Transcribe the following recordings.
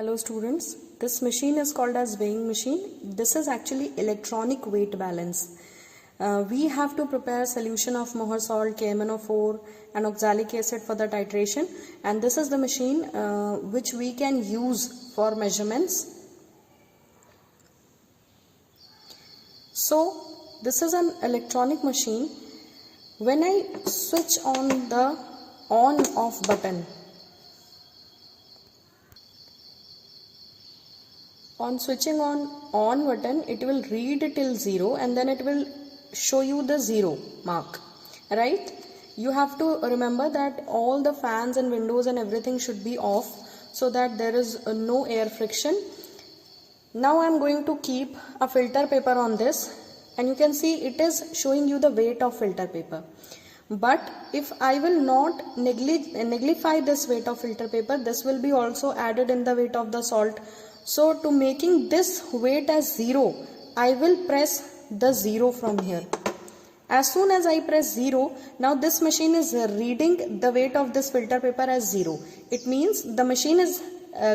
Hello students, this machine is called as weighing machine. This is actually electronic weight balance. We have to prepare solution of Mohr salt, KMnO4 and oxalic acid for the titration, and this is the machine which we can use for measurements. So this is an electronic machine. When I switch on the on-off button, on switching on button, it will read till 0 and then it will show you the 0 mark, right? You have to remember that all the fans and windows and everything should be off so that there is no air friction. Now I am going to keep a filter paper on this, and you can see it is showing you the weight of filter paper. But if I will not neglify this weight of filter paper, this will be also added in the weight of the salt. So to making this weight as 0, I will press the 0 from here. As soon as I press 0, now this machine is reading the weight of this filter paper as 0. It means the machine is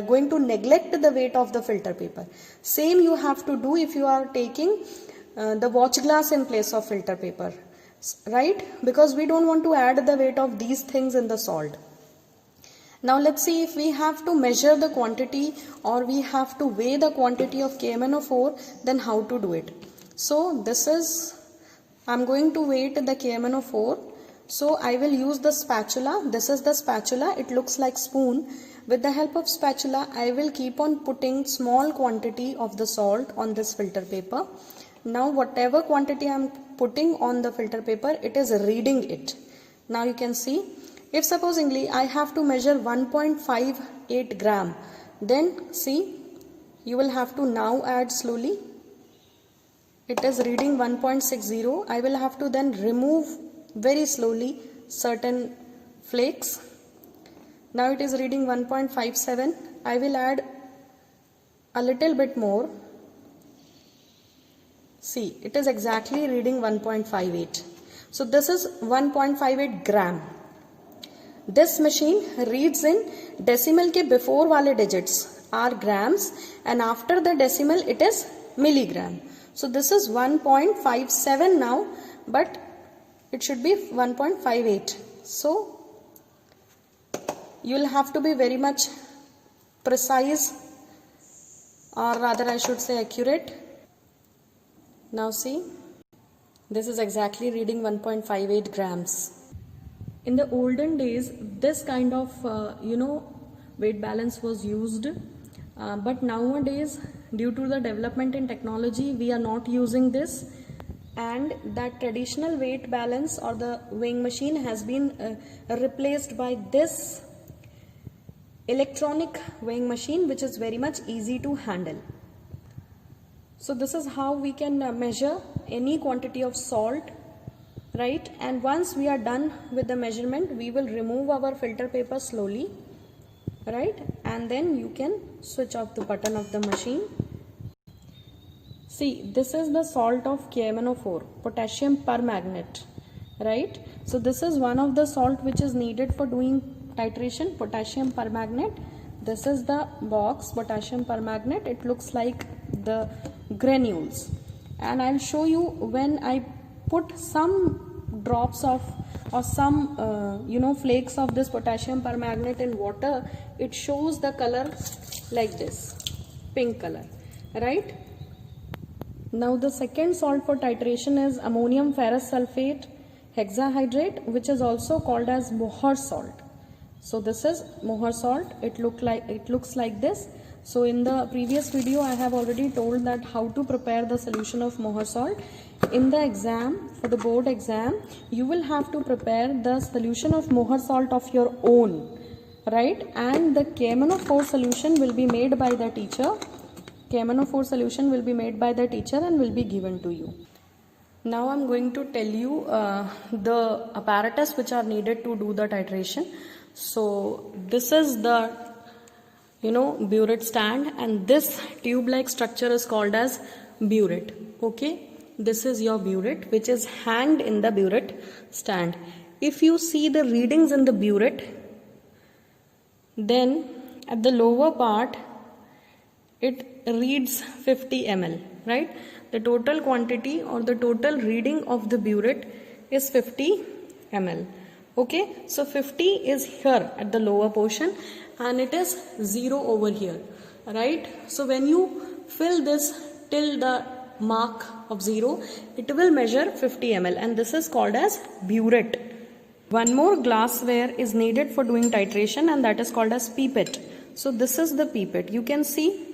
going to neglect the weight of the filter paper. Same you have to do if you are taking the watch glass in place of filter paper, right? Because we don't want to add the weight of these things in the salt. Now let's see if we have to measure the quantity or we have to weigh the quantity of KMnO4, then how to do it. So this is, I'm going to weight the KMnO4. So I will use the spatula. This is the spatula. It looks like spoon. With the help of spatula, I will keep on putting small quantity of the salt on this filter paper. Now whatever quantity I am putting on the filter paper, it is reading it. Now you can see, if supposingly I have to measure 1.58 gram, then see, you will have to now add slowly. It is reading 1.60. I will have to then remove very slowly certain flakes. Now it is reading 1.57. I will add a little bit more. See, it is exactly reading 1.58. So this is 1.58 gram. This machine reads in decimal ke before wale digits are grams, and after the decimal it is milligram. So this is 1.57 now, but it should be 1.58. So you will have to be very much precise, or rather I should say accurate. Now see, this is exactly reading 1.58 grams. In the olden days, this kind of weight balance was used, but nowadays, due to the development in technology, we are not using this, and that traditional weight balance or the weighing machine has been replaced by this electronic weighing machine, which is very much easy to handle. So this is how we can measure any quantity of salt, right? And once we are done with the measurement, we will remove our filter paper slowly, right? And then you can switch off the button of the machine. See, this is the salt of KMnO4, potassium permanganate, right? So this is one of the salt which is needed for doing titration, potassium permanganate. This is the box, potassium permanganate. It looks like the granules, and I'll show you when I put some drops of or some flakes of this potassium permanganate in water, it shows the color like this, pink color, right? Now the second salt for titration is ammonium ferrous sulfate hexahydrate, which is also called as Mohr salt. So this is Mohr salt. It looks like this. So in the previous video, I have already told that how to prepare the solution of Mohr salt. In the exam, for the board exam, you will have to prepare the solution of Mohr salt of your own, right? And the KMnO4 solution will be made by the teacher. KMnO4 solution will be made by the teacher and will be given to you. Now I'm going to tell you the apparatus which are needed to do the titration. So this is the burette stand, and this tube like structure is called as burette. Okay, this is your burette which is hanged in the burette stand. If you see the readings in the burette, then at the lower part it reads 50 ml, right? The total quantity or the total reading of the burette is 50 ml. Okay, so 50 is here at the lower portion and it is 0 over here, right? So when you fill this till the mark of 0, it will measure 50 ml and this is called as burette. One more glassware is needed for doing titration and that is called as pipette. So this is the pipette. You can see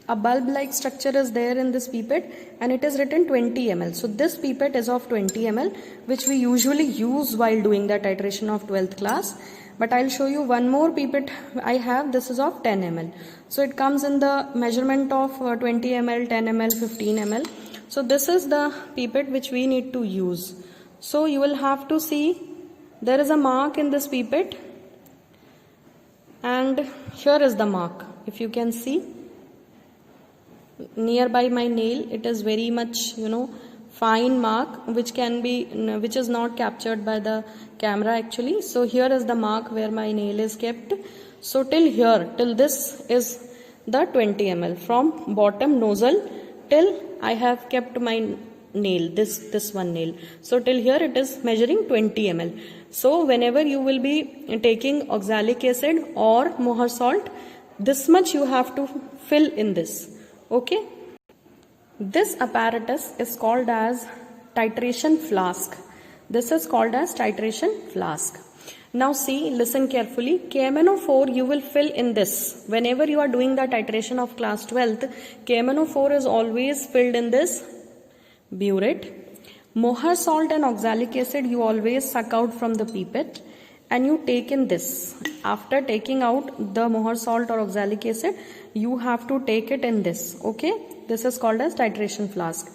a bulb like structure is there in this pipette and it is written 20 ml. So this pipette is of 20 ml which we usually use while doing the titration of 12th class. But I'll show you one more pipette I have. This is of 10 ml. So it comes in the measurement of 20 ml, 10 ml, 15 ml. So this is the pipette which we need to use. So you will have to see there is a mark in this pipette and here is the mark. If you can see nearby my nail, it is very much, fine mark which is not captured by the camera actually. So here is the mark where my nail is kept. So till this is the 20 ml from bottom nozzle till I have kept my nail, this one nail. So till here it is measuring 20 ml. So whenever you will be taking oxalic acid or mohr salt, this much you have to fill in this. Okay. This apparatus is called as titration flask. This is called as titration flask. Now see, listen carefully. KMnO4 you will fill in this. Whenever you are doing the titration of class 12th, KMnO4 is always filled in this burette. Mohr salt and oxalic acid you always suck out from the pipette and you take in this. After taking out the mohr salt or oxalic acid, you have to take it in this. Okay, this is called as titration flask.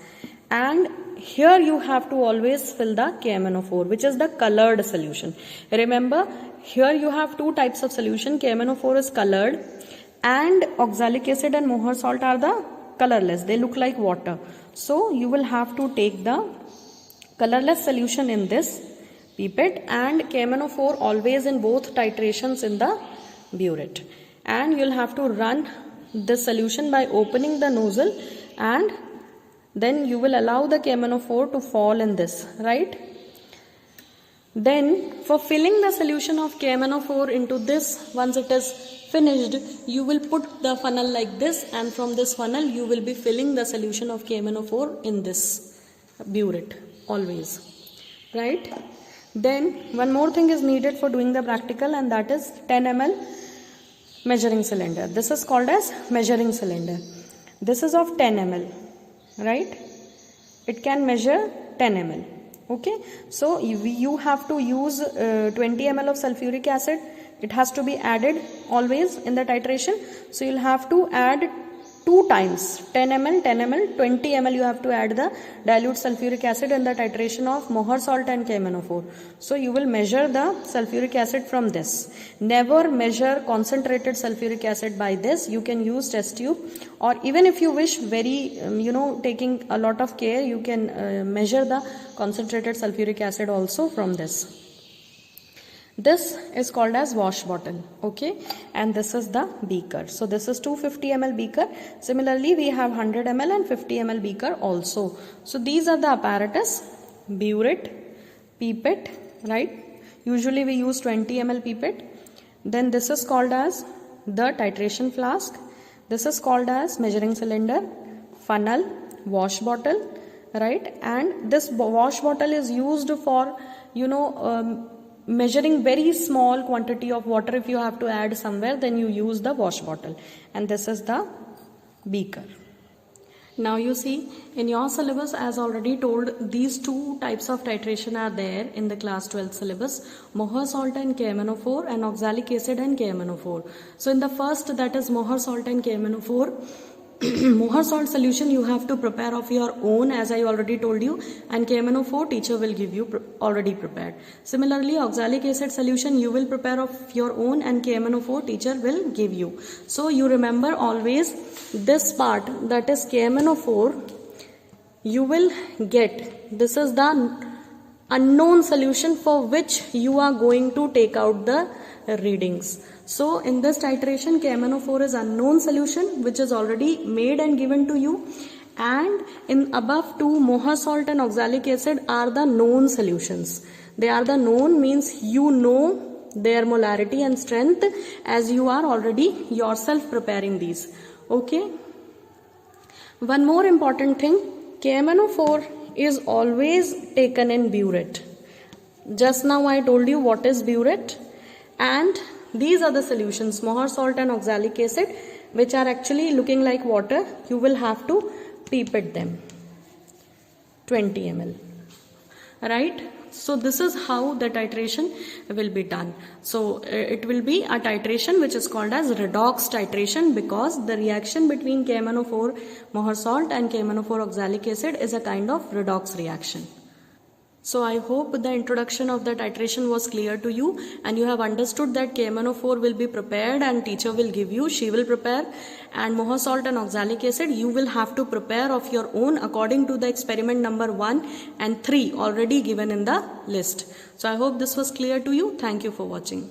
And here you have to always fill the KMnO4, which is the colored solution. Remember, here you have two types of solution. KMnO4 is colored and oxalic acid and mohr salt are the colorless. They look like water. So you will have to take the colorless solution in this pipette and KMnO4 always in both titrations in the burette. And you'll have to run the solution by opening the nozzle and then you will allow the KMnO4 to fall in this, right? Then for filling the solution of KMnO4 into this, once it is finished, you will put the funnel like this and from this funnel you will be filling the solution of KMnO4 in this burette always, right? Then one more thing is needed for doing the practical and that is 10 ml measuring cylinder. This is called as measuring cylinder. This is of 10 ml, right? It can measure 10 ml. Okay, so you have to use 20 ml of sulfuric acid. It has to be added always in the titration. So you'll have to add 2 times 10 ml, 10 ml, 20 ml you have to add the dilute sulfuric acid in the titration of mohr salt and KMnO4. So you will measure the sulfuric acid from this. Never measure concentrated sulfuric acid by this. You can use test tube or even if you wish very, taking a lot of care, you can measure the concentrated sulfuric acid also from this. This is called as wash bottle, okay, and this is the beaker. So this is 250 ml beaker. Similarly, we have 100 ml and 50 ml beaker also. So these are the apparatus: burette, pipette, right? Usually we use 20 ml pipette. Then this is called as the titration flask. This is called as measuring cylinder, funnel, wash bottle, right? And this wash bottle is used for, measuring very small quantity of water. If you have to add somewhere, then you use the wash bottle. And this is the beaker. Now you see in your syllabus, as already told, these two types of titration are there in the class 12 syllabus: mohr salt and KMnO4 and oxalic acid and KMnO4. So in the first, that is mohr salt and KMnO4, mohr salt solution you have to prepare of your own, as I already told you, and KMnO4 teacher will give you already prepared. Similarly, oxalic acid solution you will prepare of your own and KMnO4 teacher will give you. So you remember always this part, that is KMnO4 you will get. This is the unknown solution for which you are going to take out the readings. So in this titration, KMnO4 is unknown solution which is already made and given to you, and in above two, Mohr salt and oxalic acid are the known solutions. They are the known means you know their molarity and strength as you are already yourself preparing these. Okay. One more important thing, KMnO4 is always taken in burette. Just now I told you what is burette, and these are the solutions, Mohr salt and oxalic acid, which are actually looking like water. You will have to pipette them, 20 ml, right? So this is how the titration will be done. So it will be a titration which is called as redox titration, because the reaction between KMnO4 Mohr salt and KMnO4 oxalic acid is a kind of redox reaction. So I hope the introduction of the titration was clear to you, and you have understood that KMnO4 will be prepared and teacher will give you, she will prepare, and Mohr salt and oxalic acid you will have to prepare of your own according to the experiment number 1 and 3 already given in the list. So I hope this was clear to you. Thank you for watching.